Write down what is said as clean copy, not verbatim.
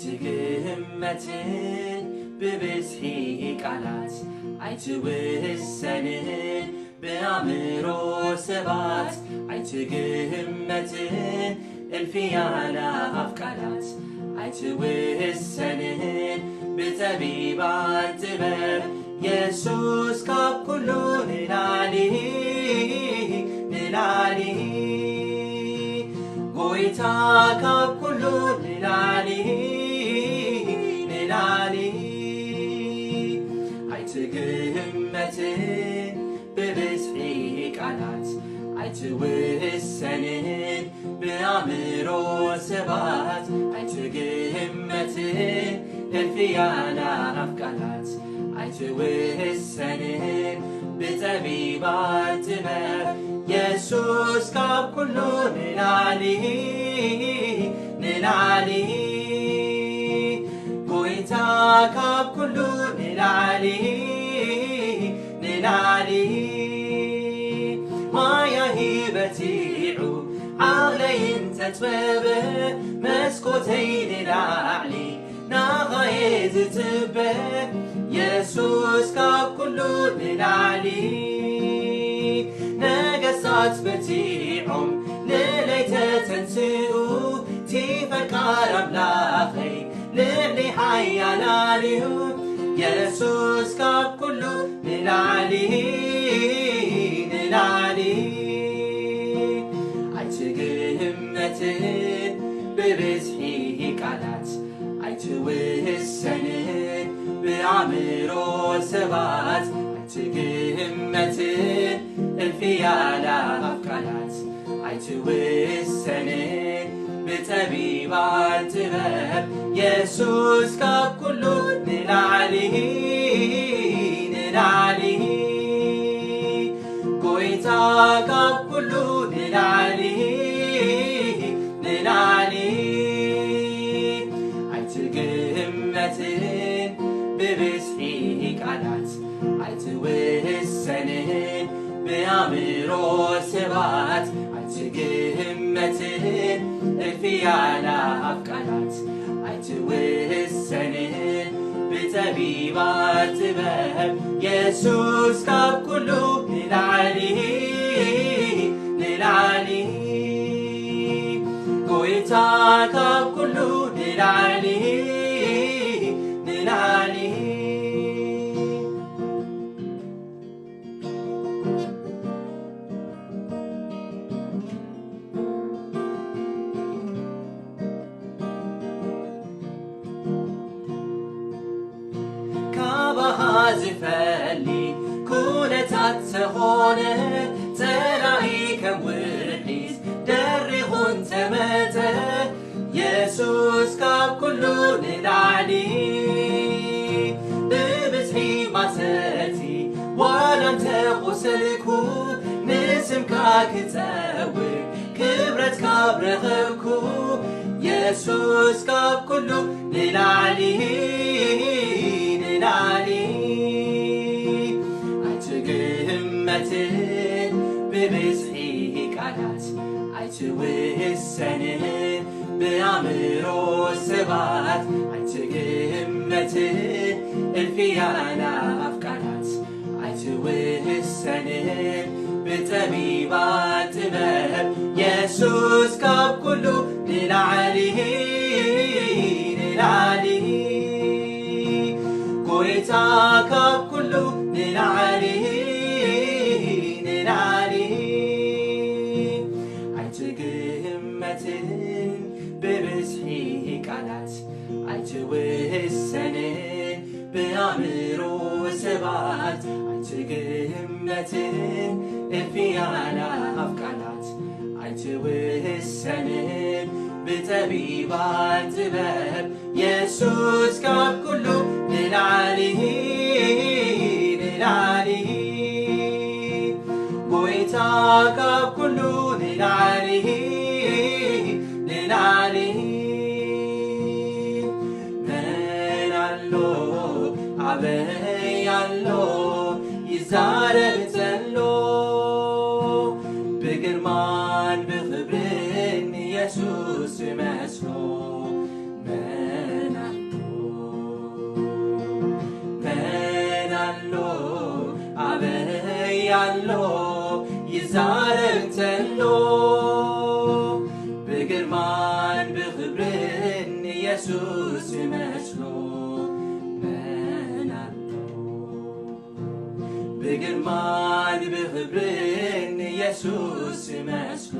አይትግመትን ብብዝሒ ቃላት አይትውሰንን በአእምሮ ሰባት አይትግመትን እልፍ ያእላፍ ቃላት አይትውሰንን ብጠቢባን ጥበብ ኢየሱስ ካብ ኩሉ ንላዕሊ ጎይታ ካብ ኩሉ ንላዕሊ አይትግመትን ብብዝሒ ቃላት አይትውሰንን በአእምሮ ሰባት አይትግመትን እልፍ ያእላፍ ቃላት አይትውሰንን ብጠቢባን ጥበብ ኢየሱስ ካብ ኩሉ ንላዕሊ ጎይታ ካብ ኩሉ ንላዕሊ ማያ ሂበቲዑ ዓቕለይን ተጥበበ መስኮተይ ንላዕሊ ናኻየ ዝጥበ ኢየሱስ ካብ ኩሉ ንላዕሊ ነገሥታት በቲዖም ንለይ ተተንስኡ ቲፈቃር ኣምላኸይ ልዕሊ ሓያላን እዩ ኢየሱስ ካብ ኩሉ ንላዕሊ አይትግመትን ብብዝሒ ቃላት አይትውሰንን በአእምሮ ሰባት አይትግመትን እልፍ ያእላፍ ቃላት አይትውሰንን ብጠቢባን ጥበብ ኢየሱስ ካብ ኩሉ ንላዕሊ ጎይታ ካብ ኩሉ ንላዕሊ አይትግመትን ብብዝሒ ቃላት አይትውሰንን በአእምሮ ሰባት አይትግመትን እልፍ ያእላፍ ቃላት አይትውሰንን ብጠቢባን ጥበብ ኢየሱስ ካብ ኩሉ ንላዕሊ ጎይታ ካብ ኩሉ ንላዕሊ ካባሃ ዝፈሊ ኩነታት ተኾነ ፀላኢ ከም ውሒስ ደሪኹን ተመተ ኢየሱስ ካብ ኩሉ ንላዕሊ ብብዝሒ ማሰቲ ዋላ እንተቆሰልኩ ንስምካ ክፀውዕ ክብረት ካብ ረኸብኩ ኢየሱስ ካብ ኩሉ ንላዕሊ አይትግመትን ብብዝሒ ቃላት አይትውሰንን በአእምሮ ሰባት አይትግመትን እልፍ ያእላፍ ቃላት አይትውሰንን ብጠቢባን ጥበብ ኢየሱስ ካብ ኩሉ ንላዕሊ ጎይታ ካብ ኩሉ ንላዕሊ አይትግመትን ብብዝሒ ቃላት አይትውሰንን በአእምሮ ሰባት አይትግመትን እልፍ ያእላፍ ቃላት አይትውሰንን ብጠቢባን ጥበብ ኢየሱስ ካብ ኩሉ ንላዕሊ ጎይታ ካብ ኩሉ ንላዕሊ መናሎ ኣበያሎ ይዛረብ ዘሎ ብግርማን ብኽብርን ኢየሱስ መስሎ መና ማን ብኽብርን ኢየሱስ መስሎ